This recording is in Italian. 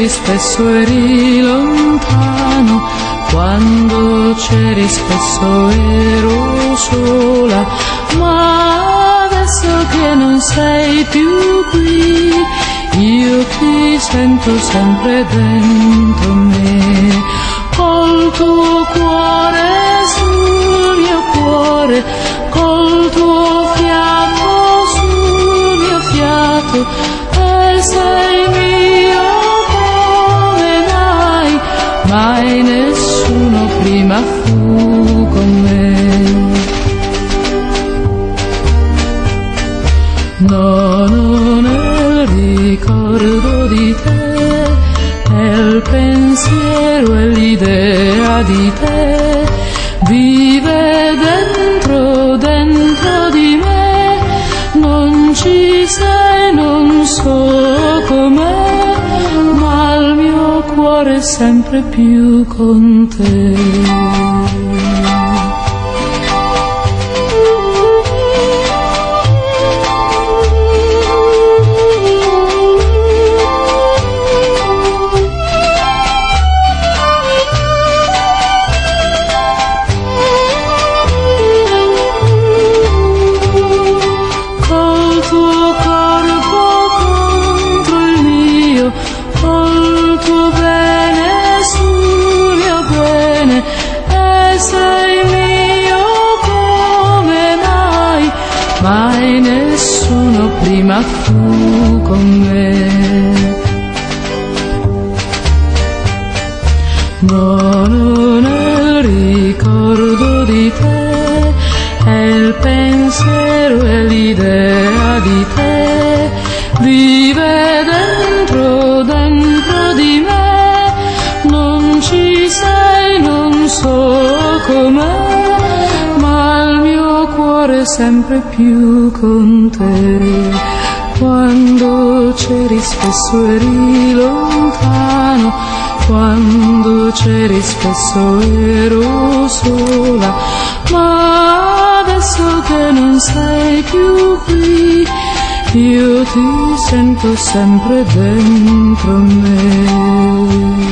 c'eri spesso eri lontano, quando c'eri spesso ero sola, ma adesso che non sei più qui, io ti sento sempre dentro me, col tuo cuore sul mio cuore, col tuo fiato sul mio fiato, e sei mio come mai nessuno prima fu con me. No, non è il ricordo di te, è il pensiero e l'idea di te, vive dentro di me, non ci sei, non so com'è, ma il mio cuore è sempre più con te. Mai nessuno prima fu con me. No, non è il ricordo di te, è il pensiero e l'idea di te, vive dentro di me, non ci sei, non so com'è, ma il mio cuore è sempre più con te. Quando c'eri spesso eri lontano, quando c'eri spesso ero sola, ma adesso che non sei più qui, io ti sento sempre dentro me.